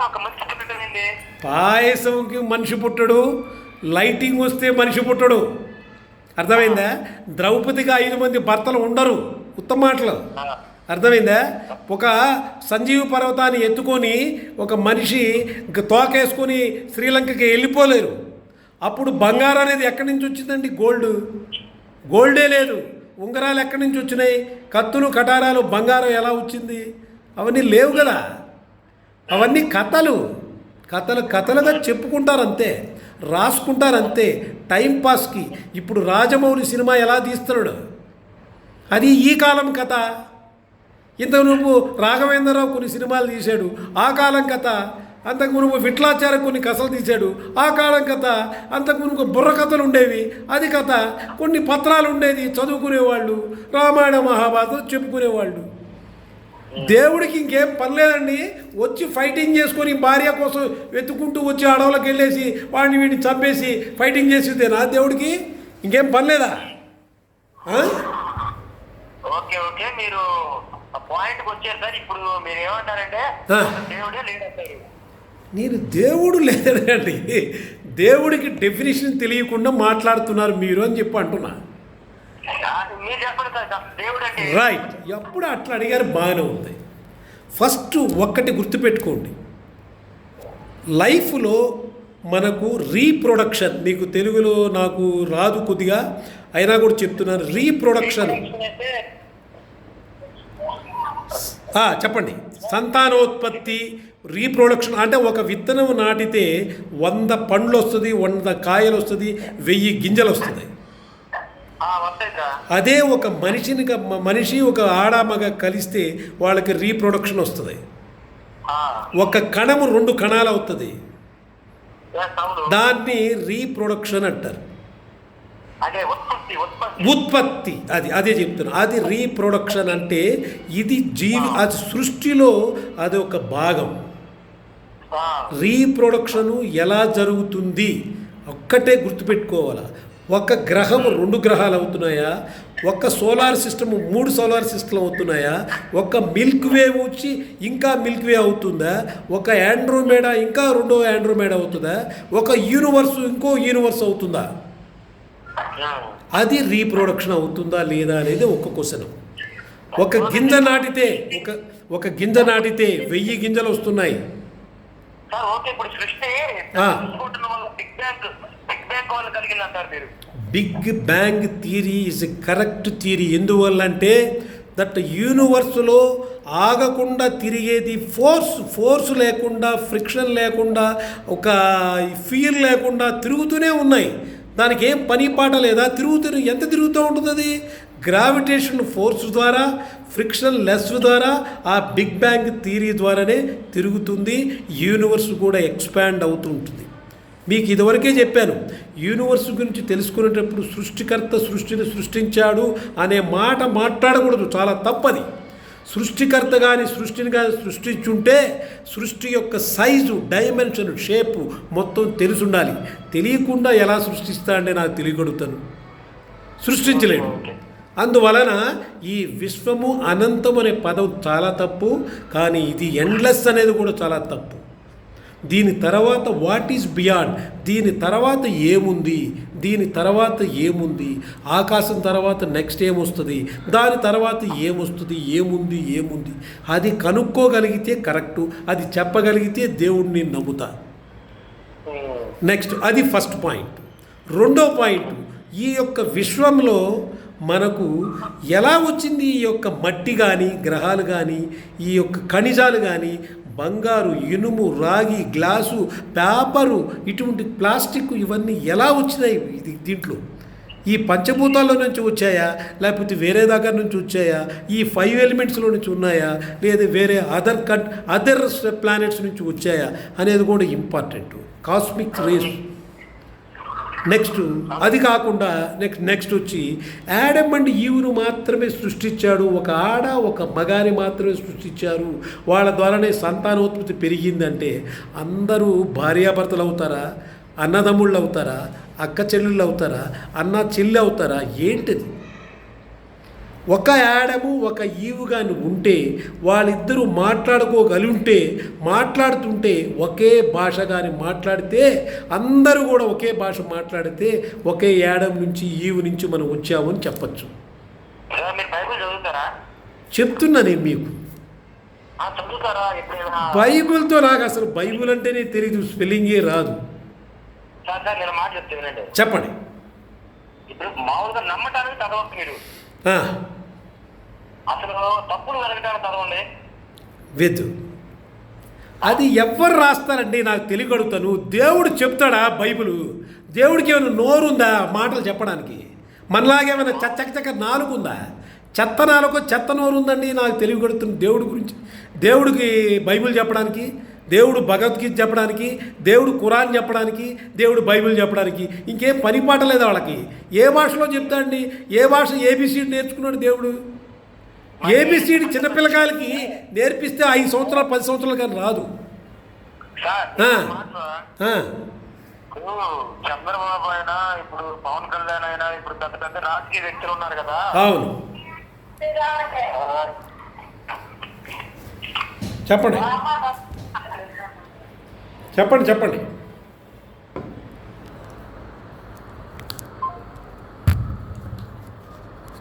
ఒక మనిషి పుట్టడం ఏంది? పాయసంకి మనిషి పుట్టడు, లైటింగ్ వస్తే మనిషి పుట్టడు. అర్థమైందా? ద్రౌపదికి 5 మంది భర్తలు ఉండరు. ఉత్తమ మాటలు. అర్థమైందా? ఒక సంజీవ పర్వతాన్ని ఎత్తుకొని ఒక మనిషి తోకేసుకొని శ్రీలంకకి వెళ్ళిపోలేరు. అప్పుడు బంగారం అనేది ఎక్కడి నుంచి వచ్చిందండి? గోల్డే లేదు. ఉంగరాలు ఎక్కడి నుంచి వచ్చినాయి? కత్తులు కటారాలు బంగారం ఎలా వచ్చింది? అవన్నీ లేవు కదా. అవన్నీ కథలుగా చెప్పుకుంటారంతే, రాసుకుంటారంతే టైంపాస్కి. ఇప్పుడు రాజమౌళి సినిమా ఎలా తీస్తున్నాడు, అది ఈ కాలం కథ. ఇంతకు నువ్వు రాఘవేంద్రరావు కొన్ని సినిమాలు తీశాడు, ఆ కాలం కథ. అంతకు మునుపు విట్లాచార్య కొన్ని కథలు తీశాడు, ఆ కాలం కథ. అంతకు మునుపు బుర్ర కథలు ఉండేవి, అది కథ. కొన్ని పత్రాలు ఉండేది, చదువుకునేవాళ్ళు. రామాయణ మహాభారతం చెప్పుకునేవాళ్ళు. దేవుడికి ఇంకేం పని లేదండి. వచ్చి ఫైటింగ్ చేసుకొని భార్య కోసం వెతుక్కుంటూ వచ్చి అడవులకు వెళ్ళేసి వాడిని వీడిని చంపేసి ఫైటింగ్ చేసేదేనా దేవుడికి? ఇంకేం పని లేదా? ఓకే ఓకే, మీరు పాయింట్కి వచ్చారు సార్. ఇప్పుడు మీరు ఏమంటారంటే దేవుడే లేదంటారు. నేను దేవుడు లేదండి, దేవుడికి డెఫినేషన్ తెలియకుండా మాట్లాడుతున్నారు మీరు అని చెప్పి అంటున్నా. మీరు చెప్పండి సార్, దేవుడు అంటే రైట్. ఎప్పుడు అట్లా అడిగారు, బాగానే ఉంది. ఫస్ట్ ఒక్కటి గుర్తుపెట్టుకోండి, లైఫ్లో మనకు రీప్రొడక్షన్, మీకు తెలుగులో నాకు రాదు కొద్దిగా, అయినా కూడా చెప్తున్నాను. రీప్రొడక్షన్ చెప్పండి. సంతానోత్పత్తి, రీప్రొడక్షన్ అంటే ఒక విత్తనం నాటితే 100 పండ్లు వస్తుంది, 100 కాయలు వస్తుంది, 1000 గింజలు వస్తుంది. అదే ఒక మనిషి ఒక ఆడామగ కలిస్తే వాళ్ళకి రీప్రొడక్షన్ వస్తుంది. ఒక కణము 2 కణాలు అవుతుంది, దాన్ని రీప్రొడక్షన్ అంటారు. ఉత్పత్తి, అదే చెప్తున్నా. అది రీప్రొడక్షన్ అంటే ఇది అది సృష్టిలో అది ఒక భాగం. రీప్రొడక్షన్ ఎలా జరుగుతుంది ఒక్కటే గుర్తుపెట్టుకోవాలా. ఒక గ్రహం 2 గ్రహాలు అవుతున్నాయా? ఒక సోలార్ సిస్టమ్ 3 సోలార్ సిస్టమ్ అవుతున్నాయా? ఒక మిల్క్ వే వచ్చి ఇంకా మిల్క్ వే అవుతుందా? ఒక యాండ్రోమేడా ఇంకా 2వ యాండ్రోమేడా అవుతుందా? ఒక యూనివర్స్ ఇంకో యూనివర్స్ అవుతుందా? అది రీప్రొడక్షన్ అవుతుందా లేదా అనేది ఒక క్వశ్చన్. ఒక గింజ నాటితే 1000 గింజలు వస్తున్నాయి. Big bang theory is correct theory. ఎందువల్లంటే దట్ యూనివర్స్లో ఆగకుండా తిరిగేది ఫోర్స్ లేకుండా, ఫ్రిక్షన్ లేకుండా, ఒక ఫీల్ లేకుండా తిరుగుతూనే ఉన్నాయి. దానికి ఏం పని పాట లేదా? ఎంత తిరుగుతూ ఉంటుంది అది? గ్రావిటేషన్ ఫోర్స్ ద్వారా, ఫ్రిక్షన్ లెస్ ద్వారా, ఆ బిగ్ బ్యాంగ్ థియరీ ద్వారానే తిరుగుతుంది. యూనివర్స్ కూడా ఎక్స్పాండ్ అవుతూ ఉంటుంది. మీకు ఇదివరకే చెప్పాను, యూనివర్స్ గురించి తెలుసుకునేటప్పుడు సృష్టికర్త సృష్టిని సృష్టించాడు అనే మాట మాట్లాడకూడదు, చాలా తప్పది. సృష్టికర్త కానీ సృష్టిని కానీ సృష్టించుంటే సృష్టి యొక్క సైజు, డైమెన్షన్, షేపు మొత్తం తెలిసి ఉండాలి. తెలియకుండా ఎలా సృష్టిస్తా అంటే నాకు తెలియగలుగుతాను, సృష్టించలేడు. అందువలన ఈ విశ్వము అనంతం అనే పదం చాలా తప్పు, కానీ ఇది ఎండ్లెస్ అనేది కూడా చాలా తప్పు. దీని తర్వాత వాట్ ఈజ్ బియాండ్, దీని తర్వాత ఏముంది, ఆకాశం తర్వాత నెక్స్ట్ ఏమొస్తుంది, దాని తర్వాత ఏముంది అది కనుక్కోగలిగితే కరెక్టు, అది చెప్పగలిగితే దేవుణ్ణి నమ్ముతా. నెక్స్ట్, అది ఫస్ట్ పాయింట్. రెండో పాయింట్, ఈ యొక్క విశ్వంలో మనకు ఎలా వచ్చింది ఈ యొక్క మట్టి కానీ, గ్రహాలు కానీ, ఈ యొక్క ఖనిజాలు కానీ, బంగారు, ఇనుము, రాగి, గ్లాసు, పేపరు, ఇటువంటి ప్లాస్టిక్, ఇవన్నీ ఎలా వచ్చినాయి దీంట్లో? ఈ పంచభూతాల్లో నుంచి వచ్చాయా, లేకపోతే వేరే దగ్గర నుంచి వచ్చాయా? ఈ 5 ఎలిమెంట్స్లో నుంచి ఉన్నాయా, లేదా వేరే అదర్ ప్లానెట్స్ నుంచి వచ్చాయా అనేది కూడా ఇంపార్టెంట్. Cosmic race. నెక్స్ట్, అది కాకుండా నెక్స్ట్ వచ్చి యాడమ్ అండ్ ఈవ్ను మాత్రమే సృష్టించాడు. ఒక ఆడ ఒక మగాని మాత్రమే సృష్టించారు, వాళ్ళ ద్వారానే సంతానోత్పత్తి పెరిగిందంటే అందరూ భార్యాభర్తలు అవుతారా? అన్నదమ్ముళ్ళు అవుతారా? అక్క చెల్లెళ్ళు అవుతారా? అన్న చెల్లి అవుతారా? ఏంటిది? ఒక యాడము ఒక ఈవు కానీ ఉంటే వాళ్ళిద్దరూ మాట్లాడుకోగలిగితే మాట్లాడుతుంటే ఒకే భాష కానీ మాట్లాడితే అందరూ కూడా ఒకే భాష మాట్లాడితే ఒకే యాడం నుంచి ఈవు నుంచి మనం వచ్చామని చెప్పచ్చు. మీరు బైబిల్ చదువుతారా? చెప్తున్నా నేను మీకు. చదువుతారా ఎప్పుడైనా? బైబిల్తో నాకు అసలు బైబిల్ అంటేనే తెలియదు, స్పెల్లింగే రాదు. సార్ సార్ నేను మాట చెప్తే వినండి. చెప్పండి. ఇప్పుడు మామూలుగా నమ్మటానికి చదవచ్చు మీరు, అసలు తప్పులు వెనకటానికి చదవండి. వెద్దు అది ఎవరు రాస్తారండి నాకు తెలియగడుగుతాను. దేవుడు చెప్తాడా బైబిల్? దేవుడికి ఏమైనా నోరుందా మాటలు చెప్పడానికి? మనలాగేమైనా చక్క నాలుగుందా? చెత్త నాలుగు చెత్త నోరు ఉందండి నాకు తెలియగడుతుంది దేవుడి గురించి. దేవుడికి బైబిల్ చెప్పడానికి, దేవుడు భగవద్గీత చెప్పడానికి, దేవుడు ఖురాన్ చెప్పడానికి, దేవుడు బైబిల్ చెప్పడానికి ఇంకేం పని పాట లేదు వాళ్ళకి. ఏ భాషలో చెప్తాడండి? ఏ భాష ఏబిసిడి నేర్చుకున్నాడు దేవుడు? ఏబిసిడి చిన్నపిల్లకాయలకి నేర్పిస్తే 5 సంవత్సరాలు 10 సంవత్సరాలు కానీ రాదు. చంద్రబాబు అయినా ఇప్పుడు పవన్ కళ్యాణ్ అయినా ఇప్పుడు పెద్ద పెద్ద రాజకీయ వ్యక్తులు ఉన్నారు కదా. అవును, చెప్పండి చెప్పండి చెప్పండి.